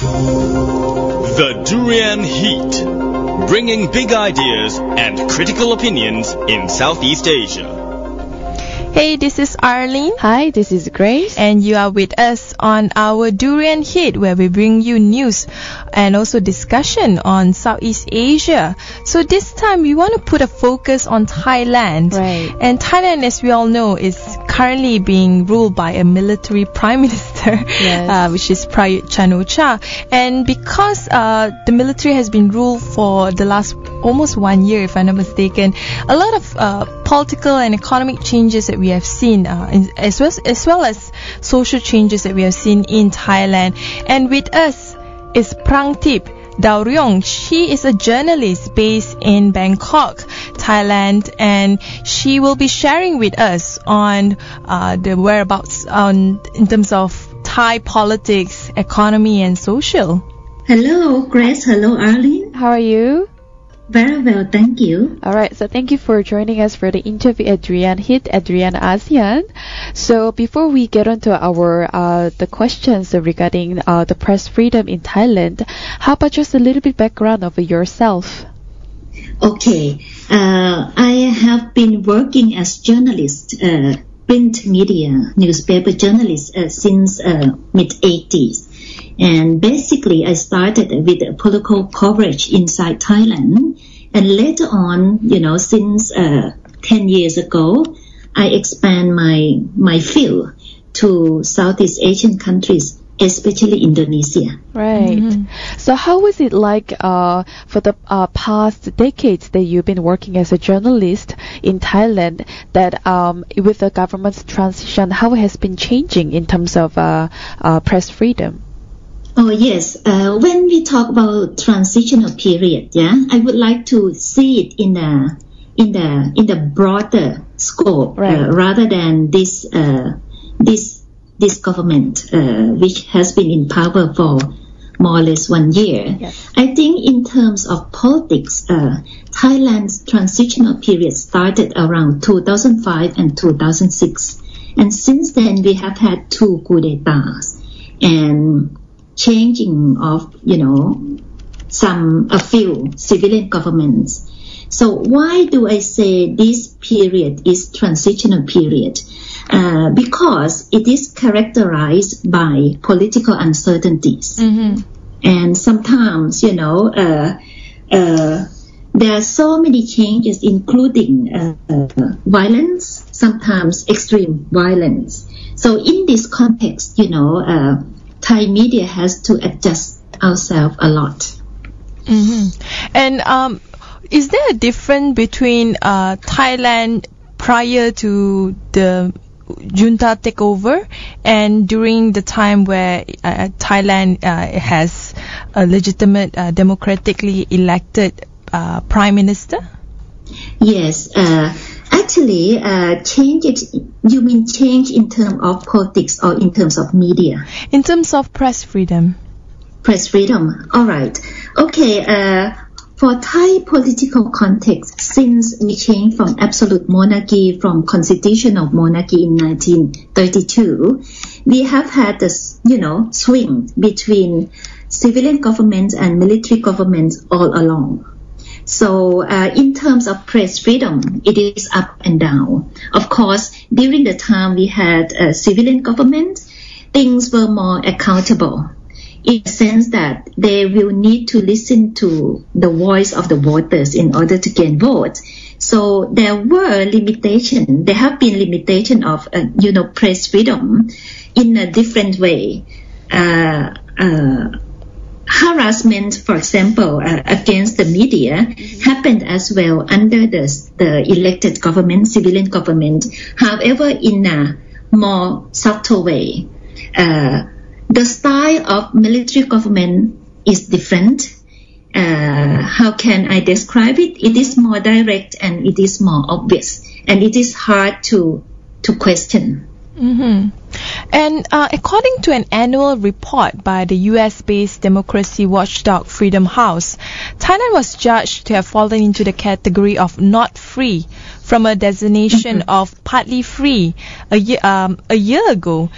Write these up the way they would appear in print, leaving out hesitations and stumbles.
The Durian Heat, bringing big ideas and critical opinions in Southeast Asia. Hey, this is Arlene. Hi, this is Grace. And you are with us on our Durian Heat, where we bring you news and also discussion on Southeast Asia. So this time we want to put a focus on Thailand. Right. And Thailand, as we all know, is currently being ruled by a military prime minister, Yes. which is Prayut Chan-o-cha. And because the military has been ruled for the last almost 1 year, if I'm not mistaken, a lot of political and economic changes that we have seen, as well as social changes that we have seen in Thailand. And with us is Prangtip Daorueng. She is a journalist based in Bangkok, Thailand, and she will be sharing with us on the whereabouts in terms of Thai politics, economy, and social. Hello, Grace. Hello, Arlene. How are you? Very well, thank you. All right, so thank you for joining us for the interview at Durian Heat at Durian ASEAN. So before we get on to our the questions regarding the press freedom in Thailand, how about just a little bit background of yourself? Okay, I have been working as journalist, print media, newspaper journalist since mid-80s. And basically, I started with political coverage inside Thailand. And later on, since 10 years ago, I expand my field to Southeast Asian countries, especially Indonesia. Right. Mm-hmm. So how was it like for the past decades that you've been working as a journalist in Thailand, that with the government's transition, how it has been changing in terms of press freedom? Oh yes. When we talk about transitional period, I would like to see it in the broader scope, Right. rather than this government, which has been in power for more or less 1 year. Yes. I think in terms of politics, Thailand's transitional period started around 2005 and 2006, and since then we have had 2 coup d'etats and changing of a few civilian governments. So why do I say this period is transitional period? Because it is characterized by political uncertainties. Mm-hmm. And sometimes there are so many changes, including violence, sometimes extreme violence. So in this context, Thai media has to adjust ourselves a lot. Mm-hmm. And is there a difference between Thailand prior to the junta takeover and during the time where Thailand has a legitimate, democratically elected prime minister? Yes, actually, you mean change in terms of politics or in terms of media? In terms of press freedom. Press freedom, all right. Okay, for Thai political context, since we changed from absolute monarchy, from constitutional monarchy in 1932, we have had this, swing between civilian governments and military governments all along. So in terms of press freedom, it is up and down. Of course, during the time we had a civilian government, things were more accountable, in the sense that they will need to listen to the voice of the voters in order to gain votes. So there were limitations. There have been limitations of, press freedom in a different way. Harassment, for example, against the media happened as well under the elected government, civilian government. However, in a more subtle way. The style of military government is different. How can I describe it? It is more direct and it is more obvious, and it is hard to question. Mm-hmm. And according to an annual report by the US-based democracy watchdog Freedom House, Thailand was judged to have fallen into the category of not free from a designation of partly free a year ago.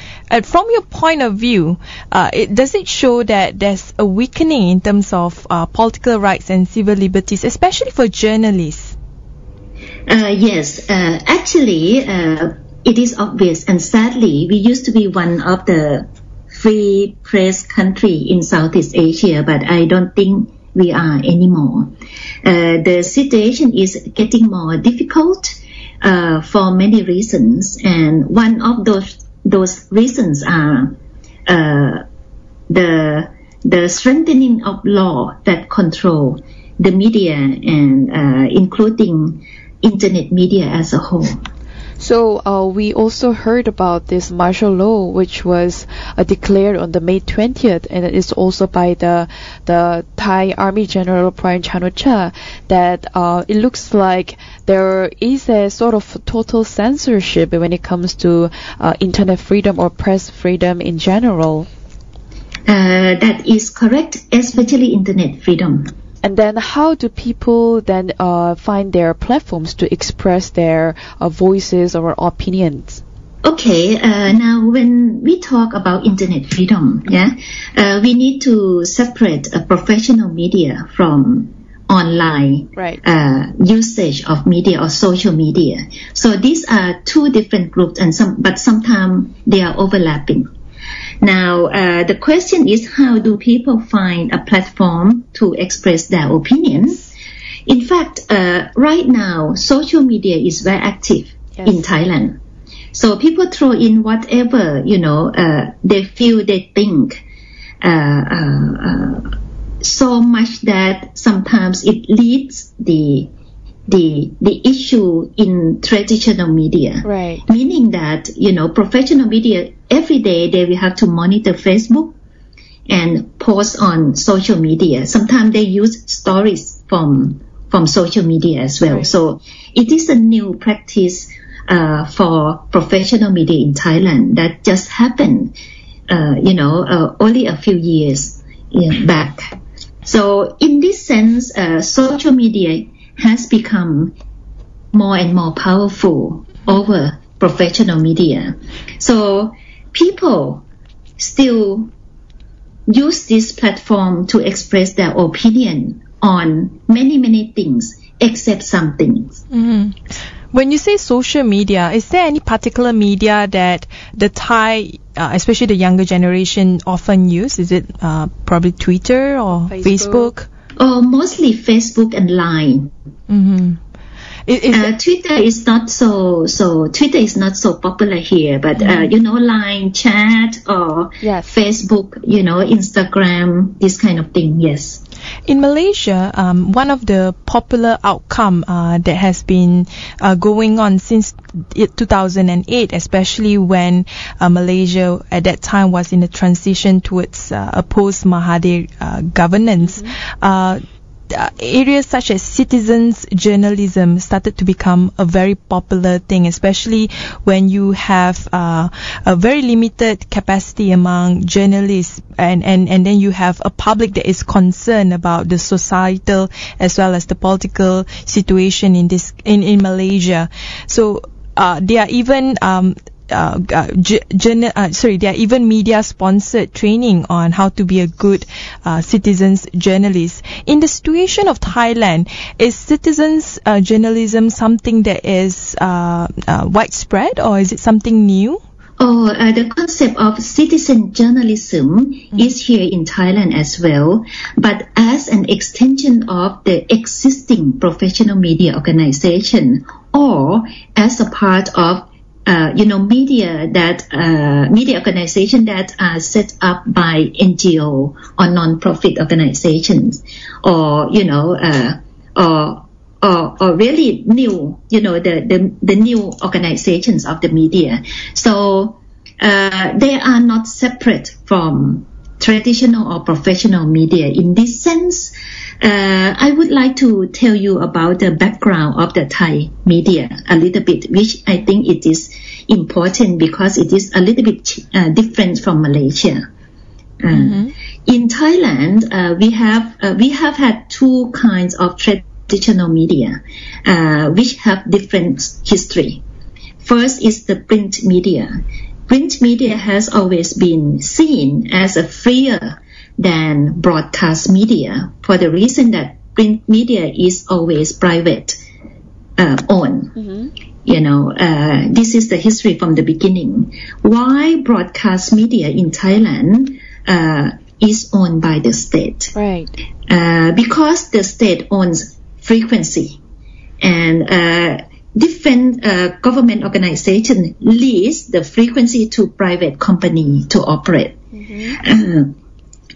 From your point of view, does it show that there's a weakening in terms of political rights and civil liberties, especially for journalists? Yes, actually, it is obvious, and sadly, we used to be one of the free press country in Southeast Asia, but I don't think we are anymore. The situation is getting more difficult for many reasons, and one of those reasons are the strengthening of law that control the media and including internet media as a whole. So we also heard about this martial law, which was declared on the May 20th, and it is also by the Thai Army General Prangtip, that it looks like there is a sort of total censorship when it comes to internet freedom or press freedom in general. That is correct, especially internet freedom. And then how do people then find their platforms to express their voices or opinions? Okay, now when we talk about internet freedom, we need to separate professional media from online usage of media or social media. So these are two different groups, but sometimes they are overlapping. Now, the question is, how do people find a platform to express their opinions? In fact, right now, social media is very active in Thailand. So people throw in whatever, they feel, they think, so much that sometimes it leads the issue in traditional media. Right. Meaning that, professional media, every day they will have to monitor Facebook and post on social media. Sometimes they use stories from social media as well. Right. So it is a new practice for professional media in Thailand that just happened, only a few years back. So in this sense, social media has become more and more powerful over professional media. So people still use this platform to express their opinion on many, many things, except some things. Mm-hmm. When you say social media, is there any particular media that the Thai, especially the younger generation, often use? Is it probably Twitter or Facebook? Mostly Facebook and Line. Mm-hmm. Twitter is not so popular here, but Line chat or Facebook, Instagram, this kind of thing. Yes. In Malaysia, one of the popular outcome that has been going on since 2008, especially when Malaysia at that time was in a transition towards a post-Mahathir governance, areas such as citizens journalism started to become a very popular thing, especially when you have a very limited capacity among journalists, and then you have a public that is concerned about the societal as well as the political situation in Malaysia. So there are even there are even media-sponsored training on how to be a good citizens journalist. In the situation of Thailand, is citizens journalism something that is widespread, or is it something new? The concept of citizen journalism is here in Thailand as well, but as an extension of the existing professional media organization, or as a part of media organization that are set up by NGO or non-profit organizations, or really new, the new organizations of the media. So they are not separate from traditional or professional media. In this sense, I would like to tell you about the background of the Thai media a little bit, which I think it is important because it is a little bit different from Malaysia. In Thailand, we have had two kinds of traditional media, which have different history. First is the print media. Print media has always been seen as a freer than broadcast media for the reason that print media is always private owned. This is the history from the beginning. Why broadcast media in Thailand is owned by the state? Right. Because the state owns frequency, and different government organization lease the frequency to private company to operate.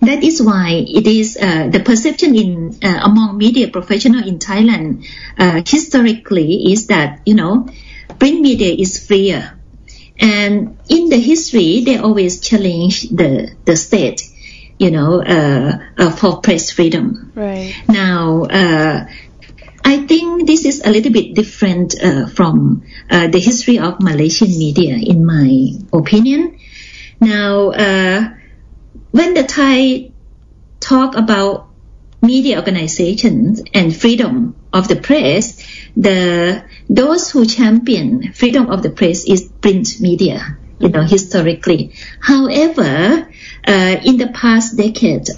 That is why it is the perception in among media professional in Thailand historically is that print media is freer, and in the history they always challenge the state for press freedom. Right. Now I think this is a little bit different from the history of Malaysian media, in my opinion. Now, when the Thai talk about media organizations and freedom of the press, those who champion freedom of the press is print media, historically. However, in the past decade,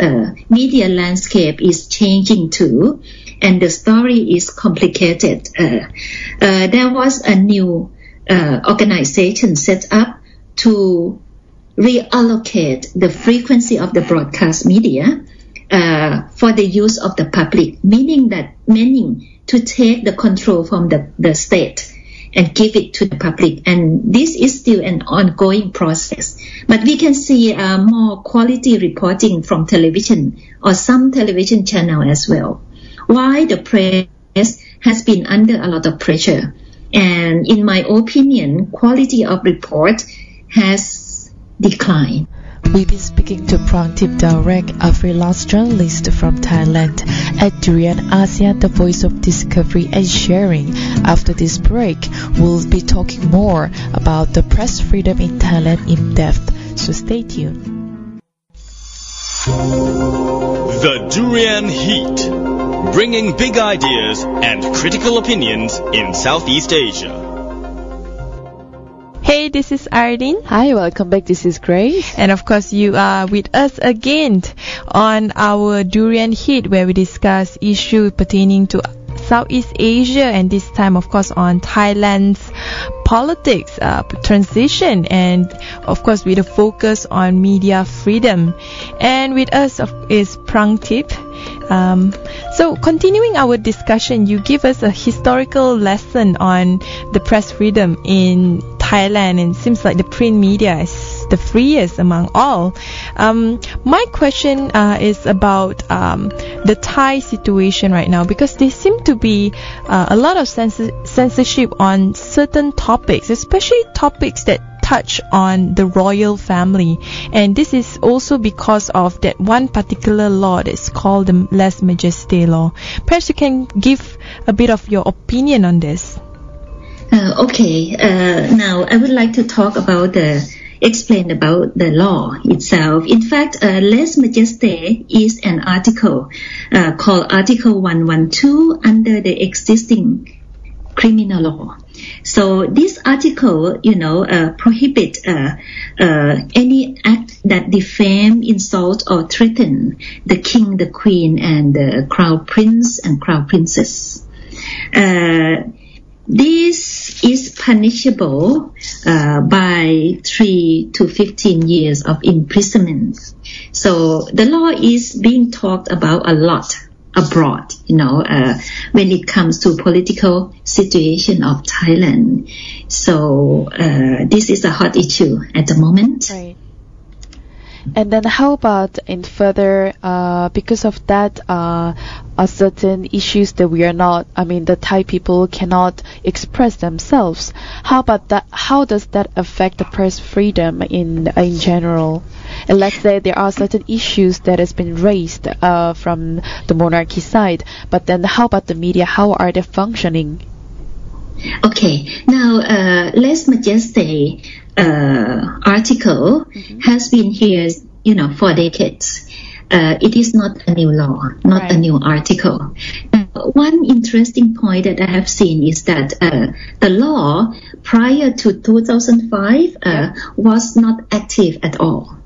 media landscape is changing too, and the story is complicated. There was a new organization set up to reallocate the frequency of the broadcast media for the use of the public, meaning to take the control from the state and give it to the public. And this is still an ongoing process. But we can see more quality reporting from television or some television channel as well. Why the press has been under a lot of pressure. And in my opinion, quality of report has declined. We've been speaking to Prangtip Daorueng, a freelance journalist from Thailand, at Durian ASEAN, the voice of discovery and sharing. After this break, we'll be talking more about the press freedom in Thailand in depth, so stay tuned. The Durian Heat, bringing big ideas and critical opinions in Southeast Asia. Hey, this is Arlene. Hi, welcome back. This is Grace. And of course, you are with us again on our Durian Heat, where we discuss issues pertaining to Southeast Asia, and this time, of course, on Thailand's politics, transition, and of course, with a focus on media freedom. And with us is Prangtip. So continuing our discussion, you give us a historical lesson on the press freedom in Thailand, and it seems like the print media is the freest among all. My question is about the Thai situation right now, because there seem to be a lot of censorship on certain topics, especially topics that touch on the royal family, and this is also because of that one particular law that's called the Lèse Majesté law. Perhaps you can give a bit of your opinion on this. Okay. Now I would like to talk about explain about the law itself. In fact, Lèse Majesté is an article called Article 112 under the existing criminal law. So this article, prohibit any act that defame, insult, or threaten the king, the queen, and the crown prince and crown princess. This is punishable by 3 to 15 years of imprisonment. So the law is being talked about a lot abroad, when it comes to political situation of Thailand. So this is a hot issue at the moment. Right. And then how about in further, because of that, certain issues that the Thai people cannot express themselves. How about that? How does that affect the press freedom in general? And let's say there are certain issues that has been raised from the monarchy side, but then how about the media? How are they functioning? Okay, now Les Majesté article has been here, for decades. It is not a new law, not a new article. One interesting point that I have seen is that the law prior to 2005 was not active at all.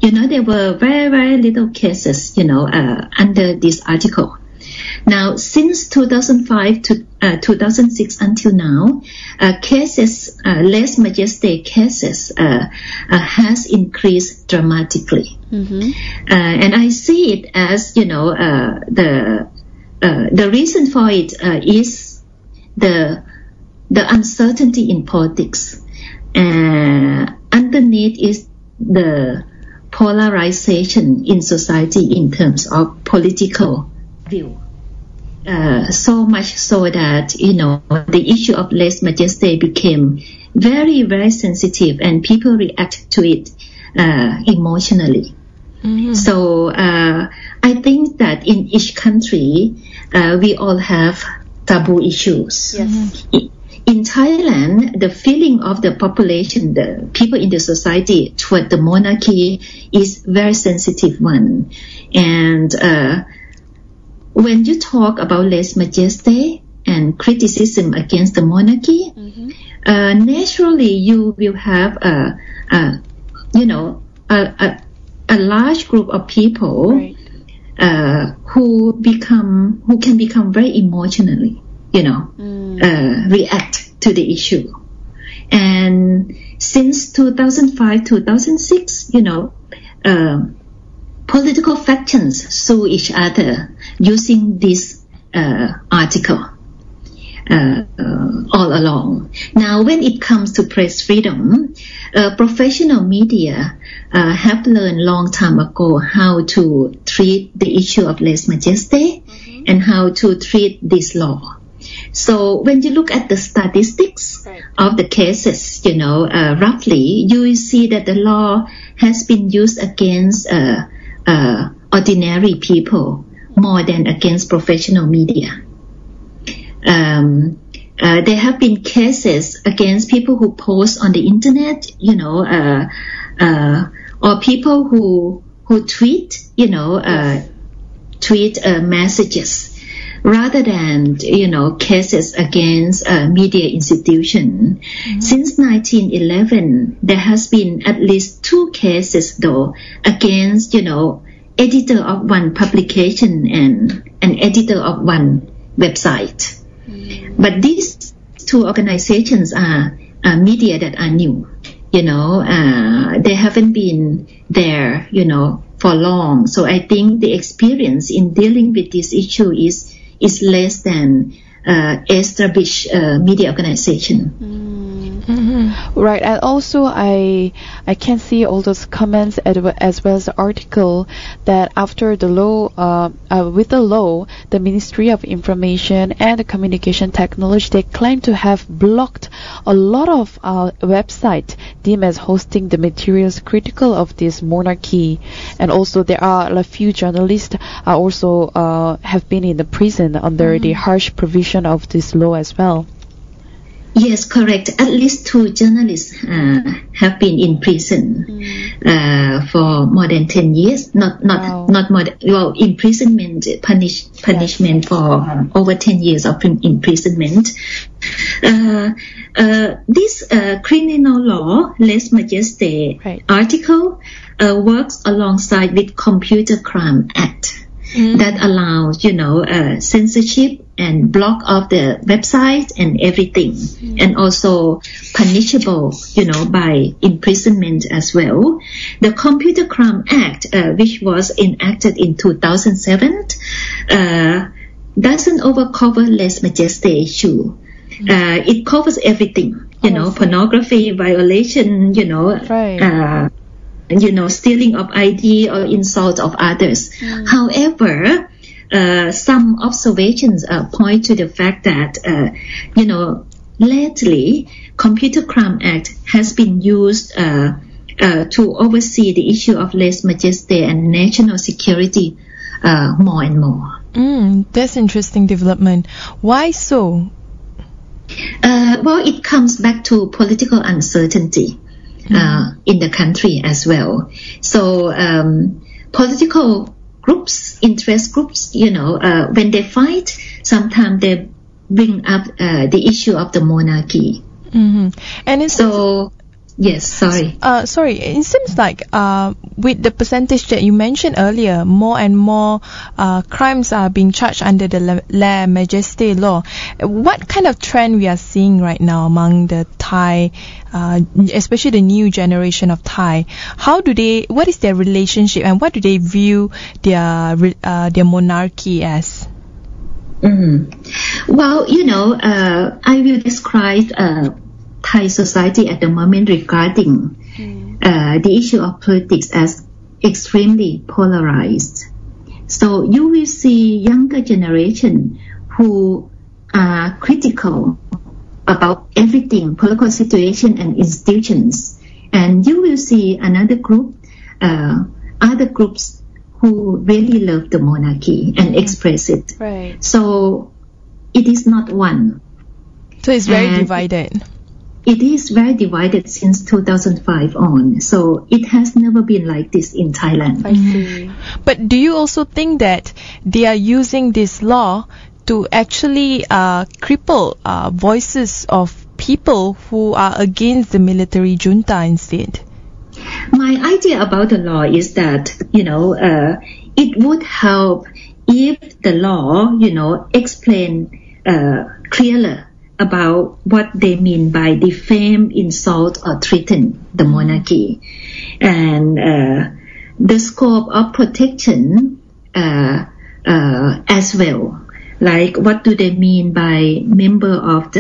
There were very, very little cases, under this article. Now, since 2005 to 2006 until now, cases, Les Majesté cases, has increased dramatically. And I see it as, the reason for it is the uncertainty in politics. Underneath is the polarization in society in terms of political view. So much so that, the issue of Les Majesté became very, very sensitive and people react to it emotionally. So I think that in each country, we all have taboo issues. Yes. In Thailand, the feeling of the population, the people in the society toward the monarchy is very sensitive one. And when you talk about Les Majesté and criticism against the monarchy, naturally you will have a large group of people who can become very emotionally, react to the issue. And since 2005, 2006, political factions sue each other using this article all along. Now, when it comes to press freedom, professional media have learned long time ago how to treat the issue of Les Majesté and how to treat this law. So when you look at the statistics of the cases, roughly, you will see that the law has been used against ordinary people more than against professional media. There have been cases against people who post on the internet, or people who tweet, tweet messages, rather than, cases against media institution. Since 1911, there has been at least 2 cases, though, against, editor of one publication and an editor of one website. But these 2 organizations are media that are new. They haven't been there, for long. So I think the experience in dealing with this issue is less than established media organization. Right, and also I can see all those comments as well as the article that after the law, with the law, the Ministry of Information and Communication Technology, they claim to have blocked a lot of websites deemed as hosting the materials critical of this monarchy, and also there are a few journalists also have been in the prison under the harsh provision of this law as well. Yes, correct. At least 2 journalists have been in prison for more than 10 years. Not more. Imprisonment, punishment for over 10 years of imprisonment. This criminal law, Les Majesté article, works alongside with Computer Crime Act. That allows, censorship and block of the website and everything, and also punishable, by imprisonment as well. The Computer Crime Act, which was enacted in 2007, doesn't overcover Les Majesté issue. It covers everything, pornography, violation, stealing of ID or insult of others. However, some observations point to the fact that, lately, Computer Crime Act has been used to oversee the issue of lèse-majesté and national security more and more. That's interesting development. Why so? Well, it comes back to political uncertainty in the country as well. So political groups, interest groups, when they fight, sometimes they bring up the issue of the monarchy. And it's Yes, sorry. Sorry, it seems like with the percentage that you mentioned earlier, more and more crimes are being charged under the lèse-majesté law. What kind of trend we are seeing right now among the Thai, especially the new generation of Thai? What is their relationship and what do they view their monarchy as? Well, I will describe Thai society at the moment regarding the issue of politics as extremely polarized. So you will see younger generation who are critical about everything, political situation and institutions. And you will see another group, other groups who really love the monarchy and express it. Right. So it is not one. So it's very divided. It is very divided since 2005 on. So it has never been like this in Thailand. I see. But do you also think that they are using this law to actually cripple voices of people who are against the military junta instead? My idea about the law is that, it would help if the law, explain clearer about what they mean by defame, insult, or threaten the monarchy. And the scope of protection as well. Like, what do they mean by member of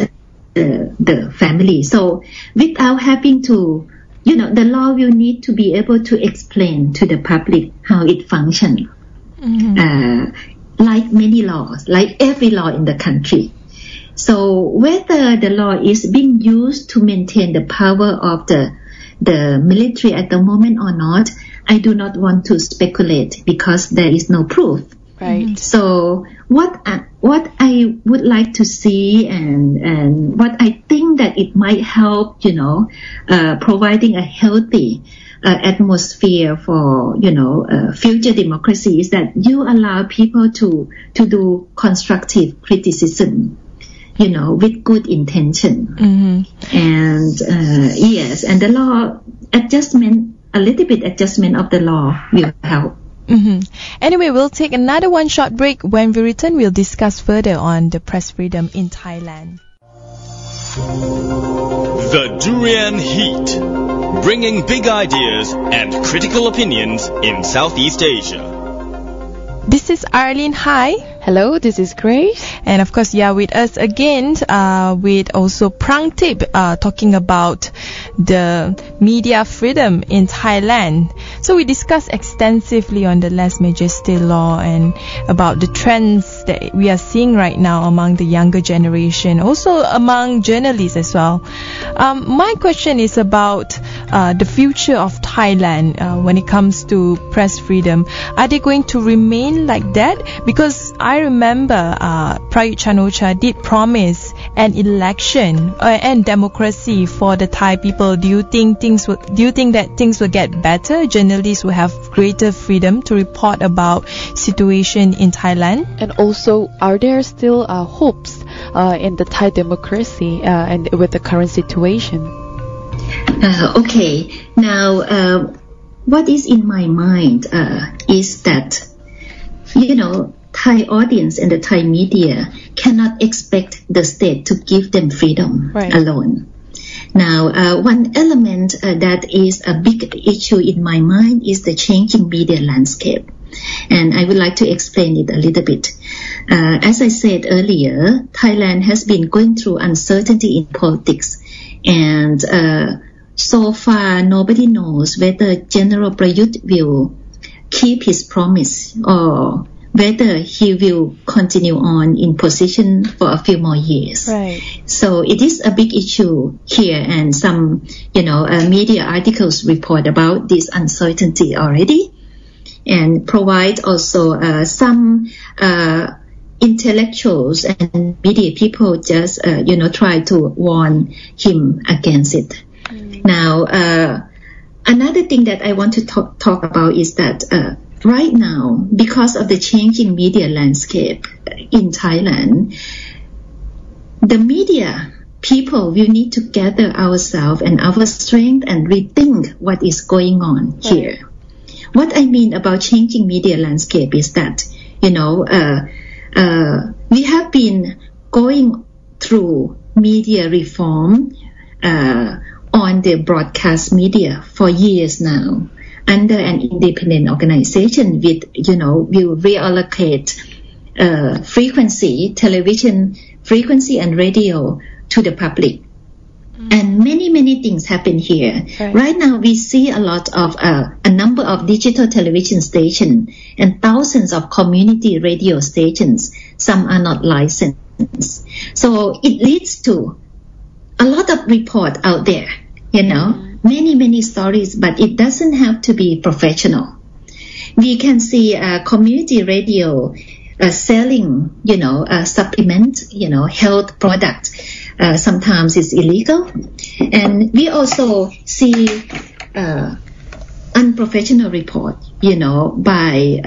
the family? So, without having to, the law will need to be able to explain to the public how it functions. Like many laws, like every law in the country. So whether the law is being used to maintain the power of the military at the moment or not, I do not want to speculate because there is no proof. Right. So what I would like to see and what I think that it might help, providing a healthy atmosphere for, future democracy is that you allow people to do constructive criticism, with good intention. And yes, and the law adjustment, a little bit adjustment of the law will help. Anyway, we'll take another one short break. When we return, we'll discuss further on the press freedom in Thailand. The Durian Heat, bringing big ideas and critical opinions in Southeast Asia. This is Arlene. Hi. Hello, this is Grace. And of course, with us again, with also Prangtip, talking about the media freedom in Thailand. So we discussed extensively on the lèse-majesté law and about the trends that we are seeing right now among the younger generation, also among journalists as well. My question is about the future of Thailand when it comes to press freedom. Are they going to remain like that? Because I remember Prayut Chan-o-cha did promise an election and democracy for the Thai people. Do you think that things will get better? Journalists will have greater freedom to report about situation in Thailand? And also, are there still hopes in the Thai democracy and with the current situation? Okay. Now, what is in my mind is that, Thai audience and the Thai media cannot expect the state to give them freedom alone. Now, one element that is a big issue in my mind is the changing media landscape. And I would like to explain it a little bit. As I said earlier, Thailand has been going through uncertainty in politics. And so far nobody knows whether General Prayut will keep his promise or whether he will continue on in position for a few more years. Right. So it is a big issue here, and some, media articles report about this uncertainty already, and provide also some intellectuals and media people just, try to warn him against it. Now, another thing that I want to talk about is that right now, because of the changing media landscape in Thailand, the media people will need to gather ourselves and our strength and rethink what is going on here. What I mean about changing media landscape is that, we have been going through media reform on the broadcast media for years now, under an independent organization with, will reallocate television frequency and radio to the public. And many things happen here. Right now we see a lot of a number of digital television stations and thousands of community radio stations. Some are not licensed. So it leads to a lot of report out there, many stories, but it doesn't have to be professional. We can see community radio selling, supplement, health products. Sometimes it's illegal. And we also see unprofessional report, by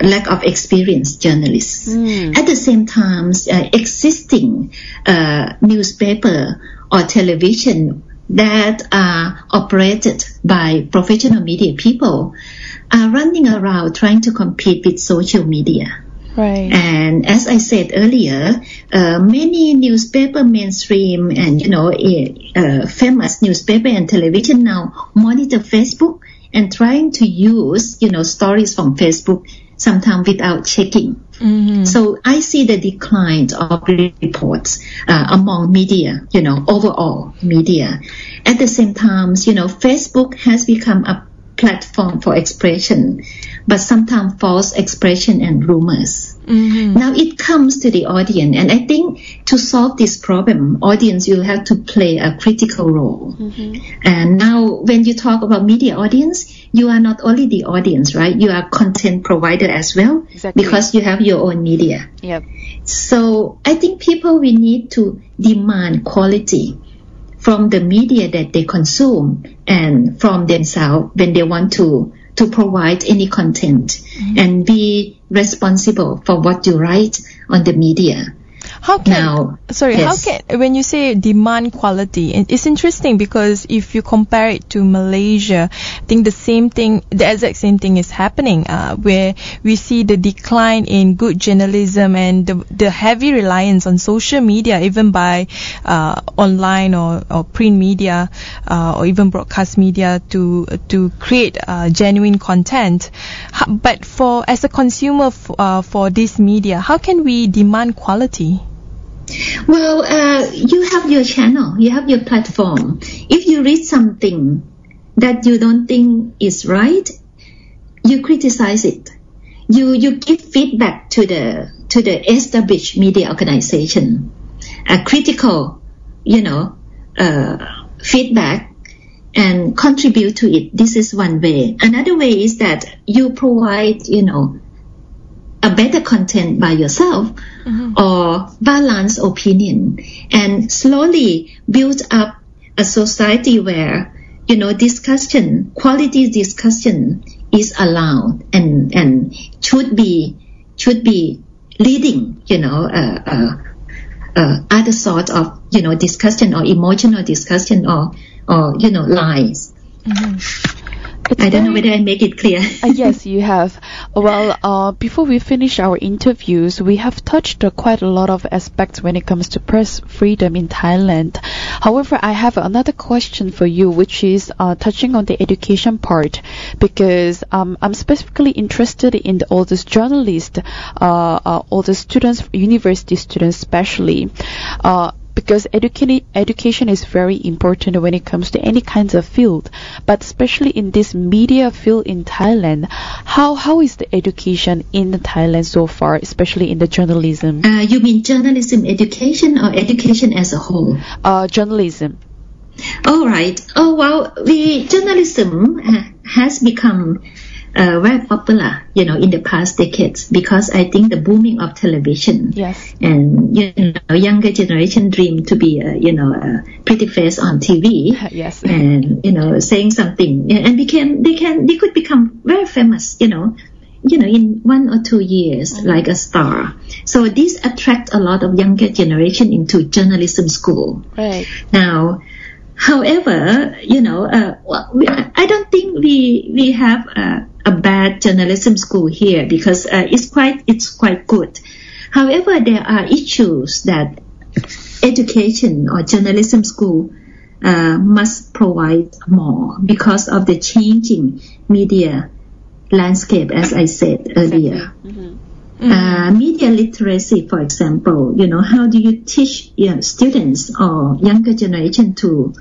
lack of experienced journalists. At the same time, existing newspaper or television that are operated by professional media people are running around trying to compete with social media. Right. And as I said earlier, many newspaper mainstream and, famous newspaper and television now monitor Facebook and trying to use, stories from Facebook sometimes without checking. So I see the decline of reports among media, overall media. At the same time, Facebook has become a platform for expression, but sometimes false expression and rumors. Now it comes to the audience, and I think to solve this problem, audience will have to play a critical role. And now when you talk about media audience, you are not only the audience, right? You are content provider as well, because you have your own media. Yep. So I think people will need to demand quality from the media that they consume and from themselves when they want to provide any content and be responsible for what you write on the media. How can when you say demand quality, it's interesting because if you compare it to Malaysia, I think the exact same thing is happening, where we see the decline in good journalism and the heavy reliance on social media, even by online or print media or even broadcast media to create genuine content. But as a consumer for this media, how can we demand quality? Well, you have your channel, you have your platform. If you read something that you don't think is right, you criticize it. You give feedback to the established media organization. A critical, feedback and contribute to it. This is one way. Another way is that you provide, a better content by yourself or balanced opinion, and slowly build up a society where, quality discussion is allowed and should be leading, other sort of, discussion or emotional discussion or lies. I don't know whether I make it clear. Yes, you have. Well, before we finish our interviews, we have touched quite a lot of aspects when it comes to press freedom in Thailand. However, I have another question for you, which is touching on the education part, because I'm specifically interested in all these journalists, all the students, university students especially. because education is very important when it comes to any kinds of field, but especially in this media field in Thailand. How is the education in Thailand so far, especially in the journalism? You mean journalism education or education as a whole? Journalism. All right. Oh, well, the journalism has become very popular, in the past decades, because I think the booming of television. Yes. And, younger generation dream to be, a pretty face on TV. Yes. And, saying something, and they could become very famous, in 1 or 2 years, like a star. So this attract a lot of younger generation into journalism school. Right. Now, however, I don't think we have a bad journalism school here, because it's quite good. However, there are issues that education or journalism school must provide more because of the changing media landscape, as I said earlier. Media literacy, for example, how do you teach students or younger generation to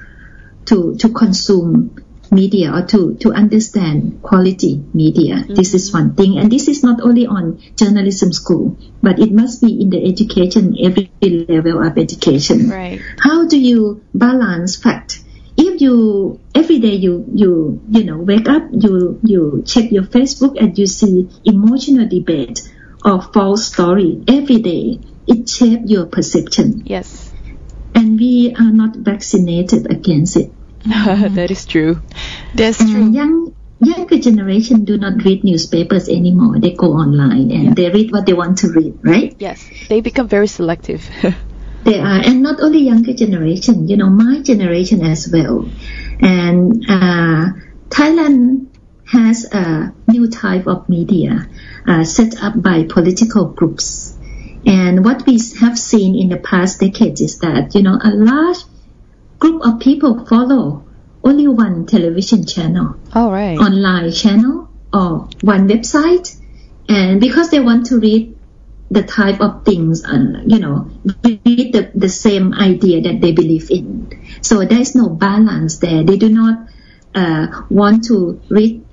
consume media, or to understand quality media? This is one thing, and this is not only on journalism school, but it must be in the education, every level of education. Right. How do you balance fact? If you every day you wake up, you check your Facebook and you see emotional debate or false story every day, it shapes your perception. Yes. And we are not vaccinated against it. That is true. That's true. Younger generation do not read newspapers anymore. They go online and they read what they want to read, right? Yes. They become very selective. They are, and not only younger generation, my generation as well. And Thailand has a new type of media set up by political groups. And what we have seen in the past decades is that, a large group of people follow only one television channel, All right. online channel, or one website. And because they want to read the type of things, read the same idea that they believe in. So there's no balance there. They do not want to read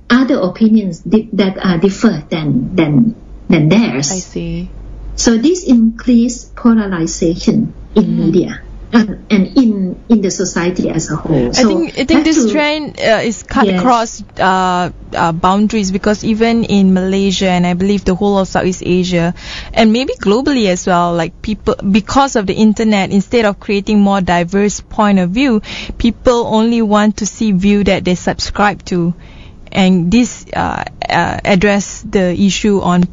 other opinions that are different than theirs. I see. So this increases polarization in media and in the society as a whole. So I think this trend is cut across boundaries, because even in Malaysia, and I believe the whole of Southeast Asia, and maybe globally as well, like people, because of the internet, instead of creating more diverse point of view, people only want to see view that they subscribe to. And this address the issue on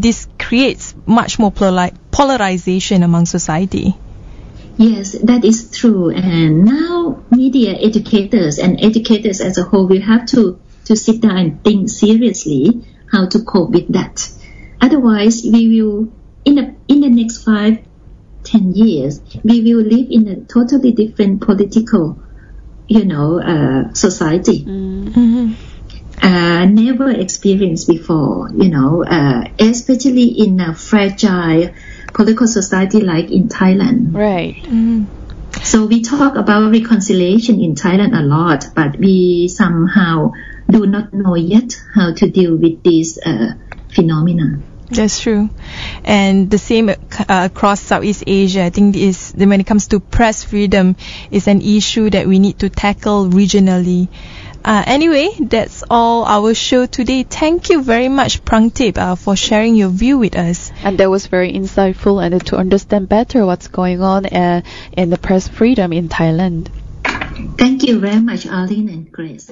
this creates much more polarization among society. Yes, that is true. And now media educators and educators as a whole will have to sit down and think seriously how to cope with that. Otherwise, we will, in the next 5-10 years, we will live in a totally different political, society. Never experienced before, especially in a fragile political society like in Thailand. Right. So we talk about reconciliation in Thailand a lot, but we somehow do not know yet how to deal with this phenomena. That's true. And the same across Southeast Asia. I think when it comes to press freedom, is an issue that we need to tackle regionally. Anyway, that's all our show today. Thank you very much, Prangtip, for sharing your view with us. And that was very insightful, and to understand better what's going on in the press freedom in Thailand. Thank you very much, Arlene and Grace.